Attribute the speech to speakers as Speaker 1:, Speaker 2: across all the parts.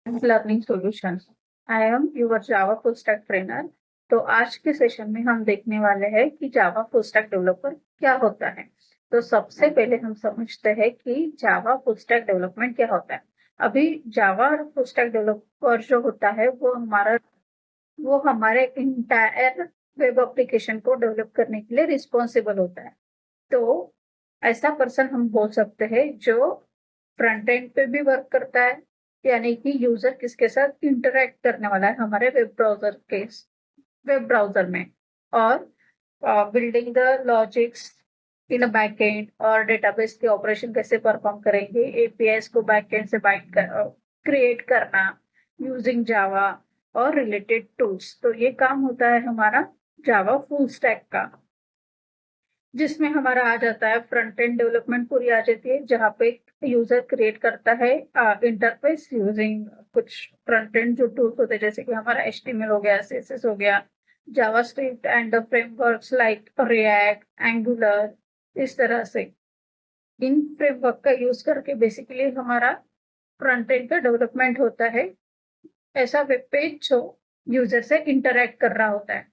Speaker 1: Learning solutions. I am your Java full stack trainer. तो आज के सेशन में हम देखने वाले हैं कि जावा फुल स्टैक डेवलपर क्या होता है। तो सबसे पहले हम समझते हैं कि जावा फुल स्टैक डेवलपमेंट क्या होता है। अभी जावा फुल स्टैक डेवलपर जो होता है वो हमारे इंटायर वेब एप्लीकेशन को डेवलप करने के लिए रिस्पॉन्सिबल होता है। तो ऐसा पर्सन हम बोल सकते हैं जो फ्रंट एंड पे भी वर्क करता है, यानी कि यूजर किसके साथ इंटरेक्ट करने वाला है हमारे वेब ब्राउजर में, और building the logics in a backend, और डेटाबेस के ऑपरेशन कैसे परफॉर्म करेंगे, एपीआईज को बैकएंड से क्रिएट करना यूजिंग जावा और रिलेटेड टूल्स। तो ये काम होता है हमारा जावा फुल स्टैक का, जिसमें हमारा आ जाता है फ्रंट एंड डेवलपमेंट पूरी आ जाती है, जहाँ पे यूजर क्रिएट करता है इंटरफेस यूजिंग कुछ फ्रंट एंड जो टूल्स होते हैं, जैसे कि हमारा एचटीएमएल हो गया, सीएसएस हो गया, JavaScript and frameworks like react, angular. इस तरह से इन फ्रेमवर्क का यूज करके बेसिकली हमारा फ्रंट एंड का डेवलपमेंट होता है। ऐसा वेब पेज जो यूजर से इंटरेक्ट कर रहा होता है।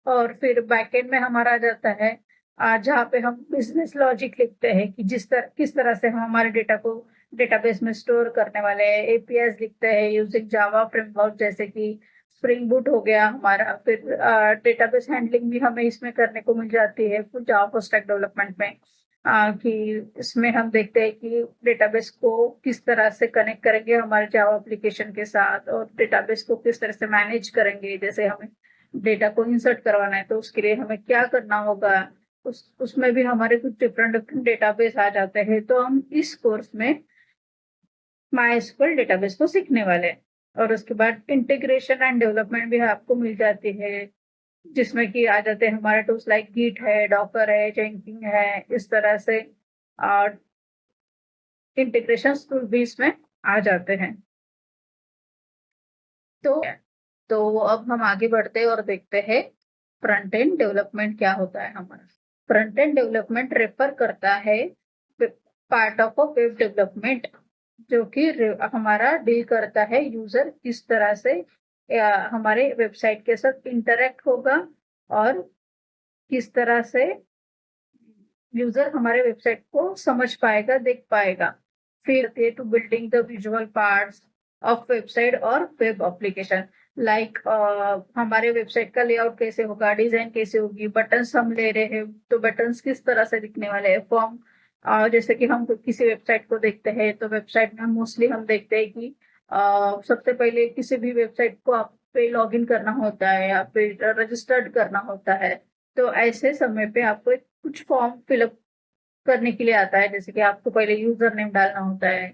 Speaker 1: और फिर बैकएंड में हमारा आ जाता है जहाँ पे हम बिजनेस लॉजिक लिखते हैं कि किस तरह से हम हमारे डेटा को डेटाबेस में स्टोर करने वाले हैं। एपीआईज लिखते हैं यूजिंग जावा फ्रेमवर्क, जैसे कि स्प्रिंग बूट हो गया हमारा। फिर डेटाबेस हैंडलिंग भी हमें इसमें करने को मिल जाती है जावा स्टैक डेवलपमेंट में। कि इसमें हम देखते हैं कि डेटाबेस को किस तरह से कनेक्ट करेंगे हमारे जावा एप्लीकेशन के साथ, और डेटाबेस को किस तरह से मैनेज करेंगे। जैसे हमें डेटा को इंसर्ट करवाना है तो उसके लिए हमें क्या करना होगा, उसमें भी हमारे कुछ डिफरेंट डिफरेंट डेटाबेस आ जाते हैं। तो हम इस कोर्स में माइस्क्ल डेटाबेस को सीखने वाले हैं। और उसके बाद इंटीग्रेशन एंड डेवलपमेंट भी आपको मिल जाती है, जिसमें कि आ जाते हैं हमारे टूल्स लाइक गिट है, डॉकर है, जेंकिंग है। इस तरह से इंटीग्रेशन टूल भी इसमें आ जाते हैं। तो अब हम आगे बढ़ते हैं और देखते हैं फ्रंट एंड डेवलपमेंट क्या होता है हमारा। फ्रंट एंड डेवलपमेंट रेफर करता है part of a web development, जो कि हमारा डील करता है यूजर किस तरह से हमारे वेबसाइट के साथ इंटरेक्ट होगा, और किस तरह से यूजर हमारे वेबसाइट को समझ पाएगा, देख पाएगा। फिर to building the visual parts of website और वेब एप्लीकेशन, लाइक हमारे वेबसाइट का लेआउट कैसे होगा, डिजाइन कैसे होगी, बटन्स हम ले रहे हैं तो बटन्स किस तरह से दिखने वाले हैं, फॉर्म। जैसे कि हम किसी वेबसाइट को देखते हैं तो वेबसाइट में मोस्टली हम देखते हैं कि सबसे पहले किसी भी वेबसाइट को आप पे लॉग इन करना होता है या फिर रजिस्टर्ड करना होता है। तो ऐसे समय पे आपको कुछ फॉर्म फिलअप करने के लिए आता है, जैसे कि आपको पहले यूजर नेम डालना होता है,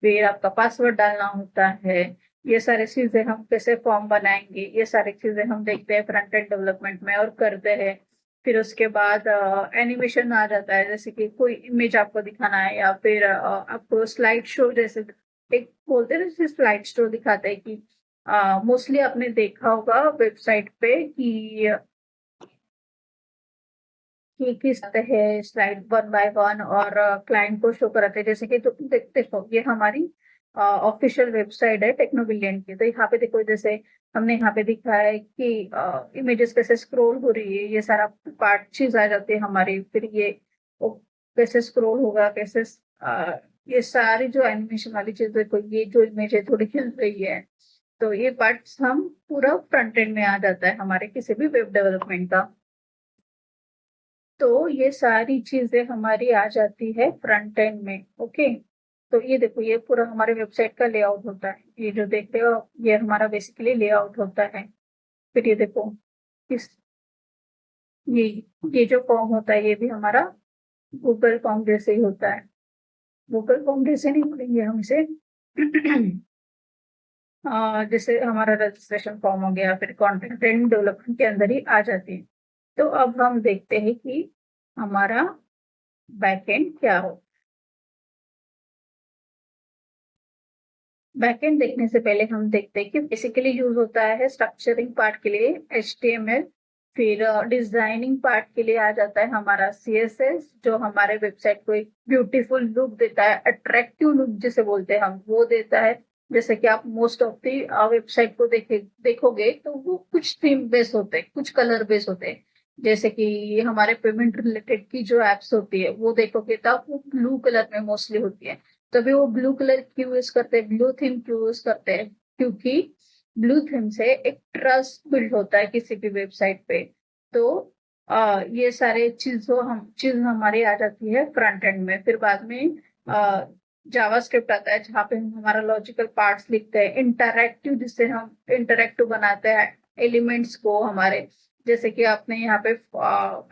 Speaker 1: फिर आपका पासवर्ड डालना होता है। ये सारी चीजें हम कैसे फॉर्म बनाएंगे, ये सारी चीजें हम देखते हैं फ्रंट एंड डेवलपमेंट में और करते हैं। फिर उसके बाद एनिमेशन आ जाता है, जैसे कि कोई इमेज आपको दिखाना है या फिर आपको स्लाइड शो, जैसे एक बोलते हैं ना, जैसे स्लाइड शो दिखाते हैं कि मोस्टली आपने देखा होगा वेबसाइट पे कि किस तरह है स्लाइड वन बाय वन, और क्लाइंट को शो कराते हैं। जैसे कि देखो ये हमारी ऑफिशियल वेबसाइट है टेक्नोबिलियन की। तो यहाँ पे देखो, जैसे हमने यहाँ पे दिखा है कि इमेजेस कैसे स्क्रॉल हो रही है, ये सारा पार्ट चीज आ जाती है हमारी। फिर ये वो कैसे स्क्रॉल होगा, कैसे ये सारी जो एनिमेशन वाली चीज, देखो ये जो इमेज है थोड़ी खिल रही है। तो ये पार्ट हम पूरा फ्रंट एंड में आ जाता है हमारे किसी भी वेब डेवलपमेंट का। तो ये सारी चीजें हमारी आ जाती है फ्रंट एंड में। ओके, तो ये देखो ये पूरा हमारे वेबसाइट का लेआउट होता है। ये जो देख रहे हो ये हमारा बेसिकली लेआउट होता है। फिर ये देखो इस ये ये जो फॉर्म होता है ये भी हमारा गूगल फॉर्म जैसे ही होता है। गूगल फॉर्म जैसे नहीं बोलेंगे हम इसे जैसे हमारा रजिस्ट्रेशन फॉर्म हो गया, फिर कंटेंट डेवलपमेंट के अंदर ही आ जाती है। तो अब हम देखते हैं कि हमारा बैकएंड क्या हो। बैकएंड देखने से पहले हम देखते हैं कि बेसिकली यूज होता है स्ट्रक्चरिंग पार्ट के लिए HTML। फिर डिजाइनिंग पार्ट के लिए आ जाता है हमारा CSS, जो हमारे वेबसाइट को एक ब्यूटीफुल लुक देता है, अट्रैक्टिव लुक जिसे बोलते हैं हम, वो देता है। जैसे कि आप मोस्ट ऑफ दी वेबसाइट को देखोगे तो वो कुछ थीम बेस होते हैं, कुछ कलर बेस होते हैं। जैसे कि हमारे पेमेंट रिलेटेड की जो एप्स होती है वो देखोगे तो वो ब्लू कलर में मोस्टली होती है। तभी वो ब्लू कलर क्यों यूज करते हैं, ब्लू थीम क्यों यूज करते हैं, क्योंकि ब्लू थीम से एक ट्रस्ट बिल्ड होता है किसी भी वेबसाइट पे। तो ये सारे चीज हमारी आ जाती है फ्रंट एंड में। फिर बाद में जावास्क्रिप्ट आता है जहाँ पे हम हमारा लॉजिकल पार्ट्स लिखते हैं, इंटरैक्टिव जिससे हम इंटरैक्टिव बनाते हैं एलिमेंट्स को हमारे। जैसे कि आपने यहाँ पे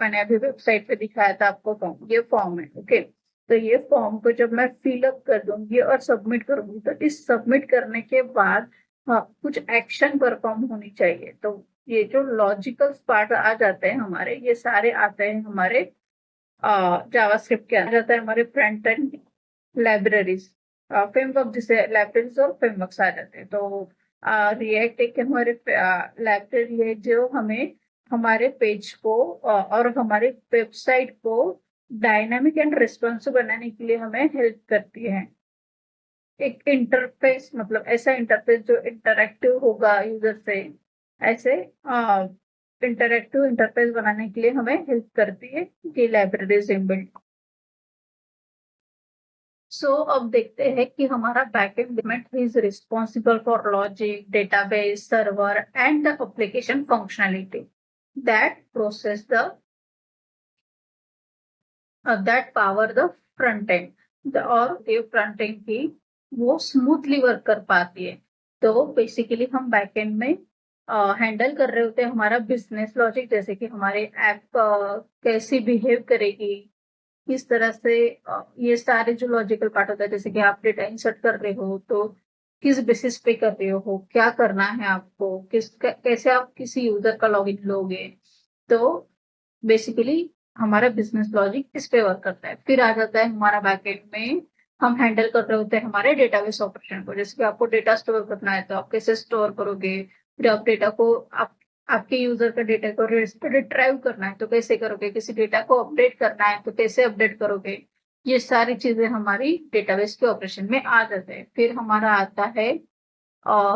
Speaker 1: मैंने अभी वेबसाइट पे दिखाया था आपको फॉर्म, ये फॉर्म है, ओके। तो ये फॉर्म को जब मैं फिलअप कर दूंगी और सबमिट करूंगी तो इस सबमिट करने के बाद कुछ एक्शन परफॉर्म होनी चाहिए। तो ये जो लॉजिकल पार्ट आ जाते हैं हमारे, ये सारे आते हैं हमारे जावास्क्रिप्ट के अंदर। जाता है हमारे फ्रंट एंड लाइब्रेरीज, फ्रेमवर्क, जिसे लाइब्रेरीज और फ्रेमवर्क्स आ जाते हैं। तो रिएक्ट एक हमारे लाइब्रेरी है जो हमें हमारे पेज को और हमारे वेबसाइट को डायनामिक एंड रिस्पॉन्सिव बनाने के लिए हमें हेल्प करती है। एक इंटरफेस, मतलब ऐसा इंटरफेस जो इंटरैक्टिव होगा यूजर से, ऐसे इंटरैक्टिव इंटरफेस बनाने के लिए हमें हेल्प करती है ये लाइब्रेरीज इनबिल्ट। सो अब देखते हैं कि हमारा backend department is responsible for logic, database, server and the application functionality that process the that power the front end, और ये फ्रंट एंड की वो स्मूथली वर्क कर पाती है। तो बेसिकली हम बैकएंड में हैंडल कर रहे होते हैं हमारा बिजनेस लॉजिक, जैसे कि हमारे ऐप कैसी बिहेव करेगी, किस तरह से ये सारे जो लॉजिकल पार्ट होता है, जैसे कि आप डेटा इंसर्ट कर रहे हो तो किस बेसिस पे कर रहे हो, क्या करना है आपको, कैसे आप किसी यूजर का लॉगिन लोगे। तो बेसिकली हमारा बिजनेस लॉजिक इस पे वर्क करता है। फिर आ जाता है हमारा बैकएंड में, हम हैंडल कर रहे होते हैं हमारे डेटाबेस ऑपरेशन को। जैसे कि आपको डेटा स्टोर करना है तो आप कैसे स्टोर करोगे, फिर आप डेटा को आपके यूजर का डेटा को रिट्राइव करना है तो कैसे करोगे, किसी डेटा को अपडेट करना है तो कैसे अपडेट करोगे। ये सारी चीजें हमारी डेटाबेस के ऑपरेशन में आ जाते हैं। फिर हमारा आता है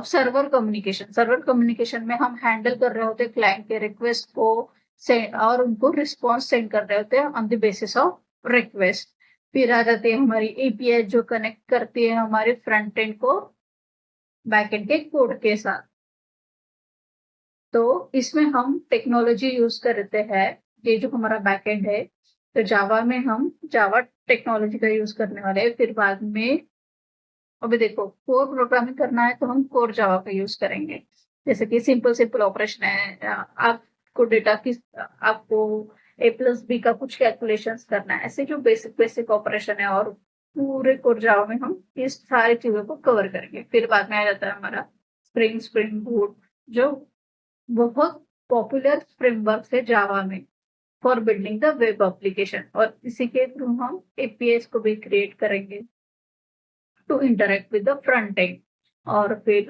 Speaker 1: सर्वर कम्युनिकेशन। सर्वर कम्युनिकेशन में हम हैंडल कर रहे होते हैं क्लाइंट के रिक्वेस्ट को सेंड, और उनको रिस्पॉन्स सेंड कर रहे होते हैं on the basis of request. फिर आ जाती है हमारी एपीआई जो कनेक्ट करती है हमारे फ्रंट एंड को बैक एंड के कोड के साथ। तो इसमें हम टेक्नोलॉजी यूज करते हैं, ये जो हमारा बैक एंड है। तो जावा में हम जावा टेक्नोलॉजी का यूज करने वाले हैं। फिर बाद में अभी देखो, कोर प्रोग्रामिंग करना है तो हम कोर जावा का यूज करेंगे। जैसे कि सिंपल सिंपल ऑपरेशन है, आपको डेटा की, आपको A+B का कुछ कैलकुलेशंस करना है, ऐसे जो बेसिक बेसिक ऑपरेशन है, और पूरे कोर जावा में हम इस सारी चीजों को कवर करेंगे। फिर बाद में आ जाता है हमारा स्प्रिंग बूट, जो बहुत पॉपुलर फ्रेमवर्क है जावा में for building the web application, और इसी के थ्रू हम एपीआई को भी क्रिएट करेंगे to interact with the front end. और फिर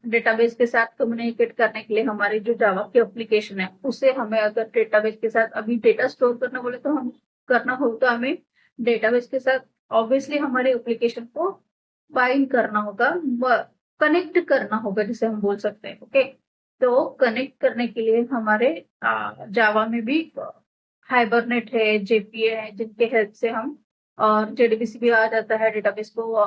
Speaker 1: डेटाबेस के साथ कम्युनिकेट करने के लिए हमारी जो जावा की एप्लीकेशन है उसे हमें, अगर डेटाबेस के साथ अभी डेटा स्टोर करना बोले तो हम करना हो तो हमें डेटाबेस के साथ ऑब्वियसली हमारे एप्लीकेशन को बाइंड करना होगा, कनेक्ट करना होगा जिसे हम बोल सकते हैं, ओके। तो कनेक्ट करने के लिए हमारे जावा में भी हाइबरनेट है, जेपीए है, जिनके हेल्प से हम, और जेडीबीसी भी आ जाता है डेटाबेस को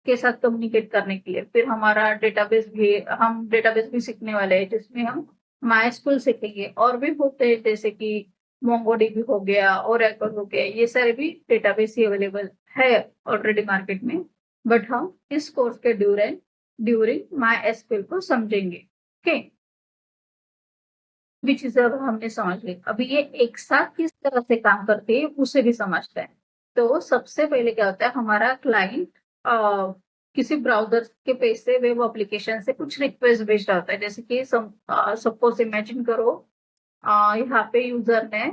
Speaker 1: के साथ कम्युनिकेट करने के लिए। फिर हमारा डेटाबेस भी, हम डेटाबेस भी सीखने वाले हैं जिसमें हम माइस्क्यूएल सीखेंगे, और भी होते हैं जैसे कि मोंगोडीबी हो गया, ओरेकल हो गया, ये सारे भी डेटाबेस ही अवेलेबल है ऑलरेडी मार्केट में। बट हम इस कोर्स के ड्यूरिंग माई एसक्यूएल को समझेंगे, ओके। भी चीजें अब हमने समझ ली, अभी ये एक साथ किस तरह से काम करते हैं उसे भी समझते हैं। तो सबसे पहले क्या होता है, हमारा क्लाइंट किसी ब्राउजर के पेज से, वेब एप्लीकेशन से कुछ रिक्वेस्ट भेज रहा होता है। जैसे कि सपोज इमेजिन करो, यहाँ पे यूजर ने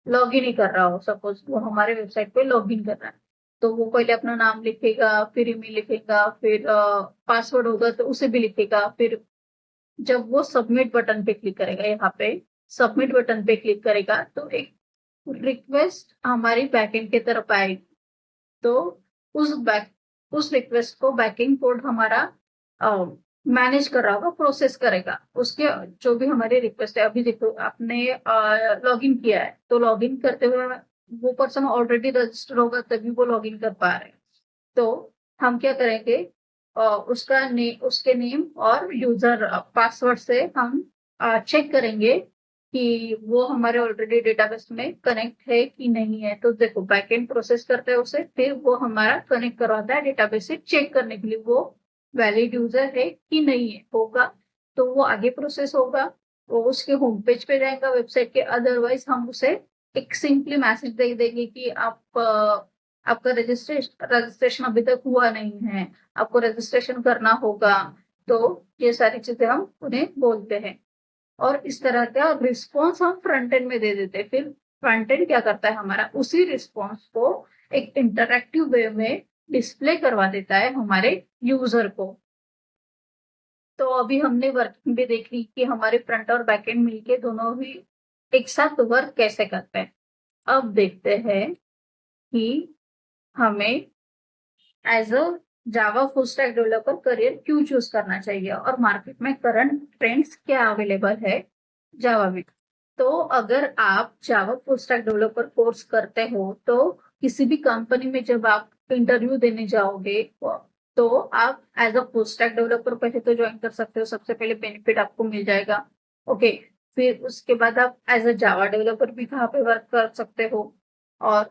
Speaker 1: लॉग इन ही कर रहा हो, सपोज वो हमारे वेबसाइट पे लॉग इन कर रहा है। तो वो पहले अपना नाम लिखेगा, फिर ईमेल लिखेगा, फिर पासवर्ड होगा तो उसे भी लिखेगा। फिर जब वो सबमिट बटन पे क्लिक करेगा, यहाँ पे सबमिट बटन पे क्लिक करेगा तो एक रिक्वेस्ट हमारी बैकएंड की तरफ आएगी। तो उस रिक्वेस्ट को बैकएंड कोड हमारा मैनेज कर रहा होगा, प्रोसेस करेगा उसके जो भी हमारे रिक्वेस्ट है। अभी देखो आपने लॉगिन किया है, तो लॉगिन करते हुए वो पर्सन ऑलरेडी रजिस्टर होगा तभी वो लॉगिन कर पा रहे हैं। तो हम क्या करेंगे, उसके नेम और यूजर पासवर्ड से हम चेक करेंगे कि वो हमारे ऑलरेडी डेटाबेस में कनेक्ट है कि नहीं है। तो देखो बैकएंड प्रोसेस करते हैं उसे, फिर वो हमारा कनेक्ट करवाता है डेटाबेस से चेक करने के लिए वो वैलिड यूजर है कि नहीं है। होगा तो वो आगे प्रोसेस होगा, वो उसके होम पेज पे जाएगा वेबसाइट के। अदरवाइज हम उसे एक सिंपली मैसेज दे देंगे कि आपका रजिस्ट्रेशन अभी तक हुआ नहीं है, आपको रजिस्ट्रेशन करना होगा। तो ये सारी चीजें हम उन्हें बोलते हैं और इस तरह का रिस्पॉन्स हम फ्रंट एंड में दे देते हैं। फिर फ्रंट एंड क्या करता है, हमारा उसी रिस्पॉन्स को एक इंटरैक्टिव वे में डिस्प्ले करवा देता है हमारे यूजर को। तो अभी हमने वर्किंग भी देख ली कि हमारे फ्रंट और बैक एंड मिलके दोनों ही एक साथ वर्क कैसे करते हैं। अब देखते हैं कि हमें as a Java full stack developer career क्यों चूज करना चाहिए और मार्केट में करंट ट्रेंड्स क्या अवेलेबल है जावा में। तो अगर आप जावा फुल स्टैक डेवलपर कोर्स करते हो तो किसी भी कंपनी में जब आप इंटरव्यू देने जाओगे तो आप as a full stack developer पहले तो ज्वाइन कर सकते हो। सबसे पहले बेनिफिट आपको मिल जाएगा। ओके, फिर उसके बाद आप एज अ जावा डेवलपर भी कहाँ पे वर्क कर सकते हो और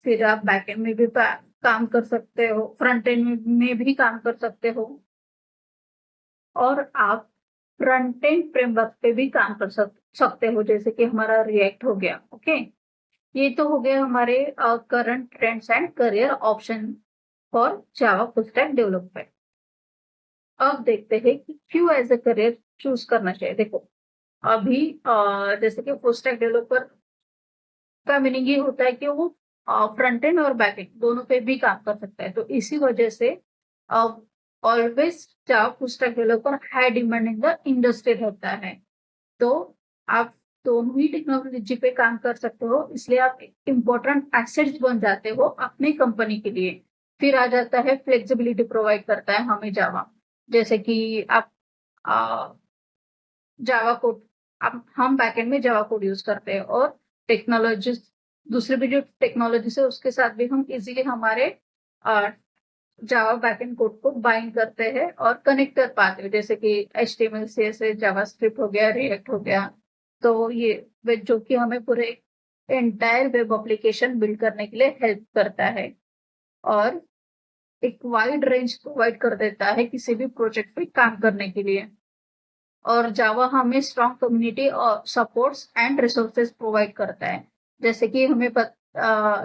Speaker 1: फिर आप बैकएंड में भी काम कर सकते हो, फ्रंट एंड में भी काम कर सकते हो और आप फ्रंट एंड फ्रेमवर्क पे भी काम कर सकते हो, जैसे कि हमारा रिएक्ट हो गया। ओके, ये तो हो गया हमारे current trends and career option for Java full stack developer. अब देखते हैं कि क्यों एज ए करियर चूज करना चाहिए। देखो अभी जैसे कि फुल स्टैक डेवलपर का मीनिंग ये होता है कि वो फ्रंट एंड और बैक एंड दोनों पे भी काम कर सकता है। तो इसी वजह से always Java full stack developer high demand in the industry रहता है। तो आप दोनों ही टेक्नोलॉजी पे काम कर सकते हो, इसलिए आप इम्पोर्टेंट एसेट्स बन जाते हो अपनी कंपनी के लिए। फिर आ जाता है फ्लेक्सिबिलिटी प्रोवाइड करता है हमें जावा, जैसे कि आप जावा कोड, अब हम बैकएंड में जावा कोड यूज करते हैं और टेक्नोलॉजी दूसरे भी जो टेक्नोलॉजी है उसके साथ भी हम इजीली हमारे जावा बैकएंड कोड को बाइंड करते हैं और कनेक्ट कर पाते हैं, जैसे कि HTML CSS जावास्क्रिप्ट हो गया, रिएक्ट हो गया। तो ये जो कि हमें पूरे एंटायर वेब एप्लीकेशन बिल्ड करने के लिए हेल्प करता है और एक वाइड रेंज प्रोवाइड कर देता है किसी भी प्रोजेक्ट पे काम करने के लिए। और जावा हमें स्ट्रॉन्ग कम्युनिटी और सपोर्ट्स एंड रिसोर्सेज प्रोवाइड करता है। जैसे कि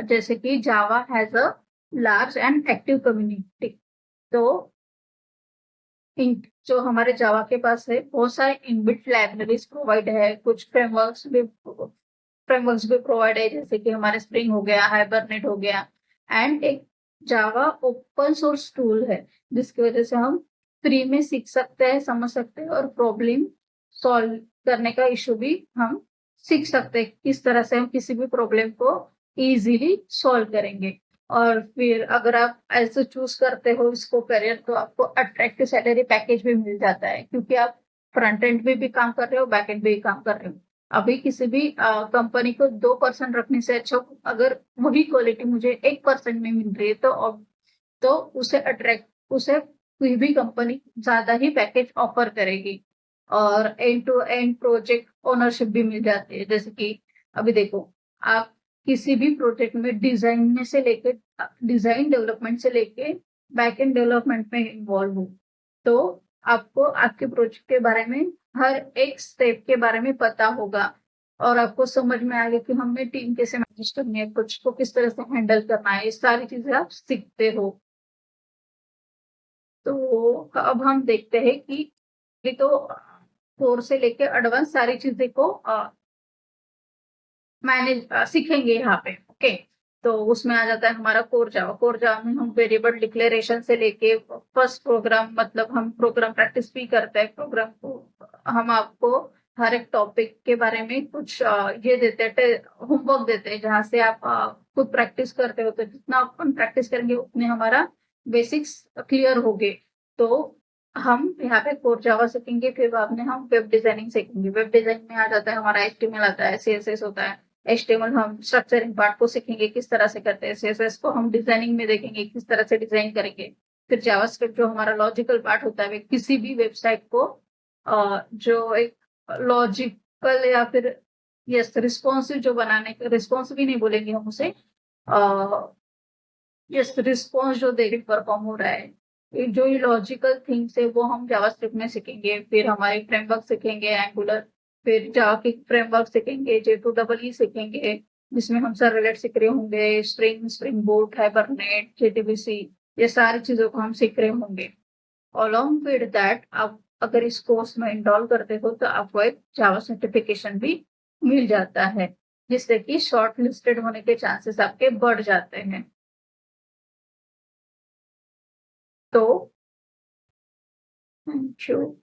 Speaker 1: जैसे कि Java has a large and active community. तो जो हमारे जावा के पास है बहुत सारे इनबिल्ट लाइब्रेरीज प्रोवाइड है, कुछ फ्रेमवर्क्स भी प्रोवाइड है, जैसे कि हमारे स्प्रिंग हो गया, हाइबरनेट हो गया। एंड एक जावा ओपन सोर्स टूल है जिसकी वजह से हम फ्री में सीख सकते हैं, समझ सकते हैं और प्रॉब्लम सॉल्व करने का इशू भी हम सीख सकते हैं, किस तरह से हम किसी भी प्रॉब्लम को इजीली सॉल्व करेंगे। और फिर अगर आप ऐसे चूज करते हो इसको करियर तो आपको अट्रैक्टिव सैलरी पैकेज भी मिल जाता है, क्योंकि आप फ्रंट एंड में भी काम कर रहे हो, बैक एंड में भी काम कर रहे हो। अभी किसी भी कंपनी को 2% रखने से अच्छा अगर वही क्वालिटी मुझे 1% में मिल रही है तो उसे कोई भी कंपनी ज्यादा ही पैकेज ऑफर करेगी और end to end project ownership भी मिल जाती है। जैसे कि अभी देखो आप किसी भी प्रोजेक्ट में डिजाइन डेवलपमेंट से लेके बैक एंड डेवलपमेंट में इन्वॉल्व हो, तो आपको आपके प्रोजेक्ट के बारे में हर एक स्टेप के बारे में पता होगा और आपको समझ में आएगा कि हमें टीम कैसे मैनेज करनी है, कुछ को किस तरह से हैंडल करना है, ये सारी चीजें आप सीखते हो। तो अब हम देखते हैं कि ये तो कोर से लेके एडवांस सारी चीजें को मैनेज सीखेंगे यहाँ पे। ओके, तो उसमें आ जाता है हमारा कोर जावा में हम वेरिएबल डिक्लेरेशन से लेके फर्स्ट प्रोग्राम, मतलब हम प्रोग्राम प्रैक्टिस भी करते हैं। प्रोग्राम को हम आपको हर एक टॉपिक के बारे में कुछ ये देते हैं, होमवर्क देते हैं, जहाँ से आप खुद प्रैक्टिस करते हो। तो जितना अपन प्रैक्टिस करेंगे उतने हमारा बेसिक्स क्लियर होंगे। तो हम यहाँ पे कोर जावा सीखेंगे, फिर बाद में हम वेब डिजाइनिंग सीखेंगे। वेब डिजाइन में आ जाता है हमारा एचटीएमएल आता है, सीएसएस होता है। एचटीएमएल हम स्ट्रक्चरिंग पार्ट को सीखेंगे किस तरह से करते हैं, सीएसएस को हम डिजाइनिंग में देखेंगे किस तरह से डिजाइन करेंगे। फिर जावास्क्रिप्ट जो हमारा लॉजिकल पार्ट होता है, किसी भी वेबसाइट को जो एक लॉजिकल या फिर यस रिस्पॉन्सिव जो बनाने रिस्पॉन्सिव भी नहीं बोलेंगे हम उसे, यस रिस्पॉन्स जो दे परफॉर्म हो रहा है, जो ये लॉजिकल थिंग्स है वो हम जावास्क्रिप्ट में सीखेंगे। फिर हमारे फ्रेमवर्क सीखेंगे एंगुलर, फिर जावा की फ्रेमवर्क सीखेंगे, J2EE सीखेंगे, जिसमें हम सर्वलेट सीख रहे होंगे, स्प्रिंग बोट, हाइबरनेट, JDBC, ये सारी चीजों को हम सीख रहे होंगे। अलॉन्ग विद दैट आप अगर इस कोर्स में इनरोल करते हो तो आपको एक जावा सर्टिफिकेशन भी मिल जाता है, जिससे कि शॉर्ट लिस्टेड होने के चांसेस आपके बढ़ जाते हैं। तो थैंक यू।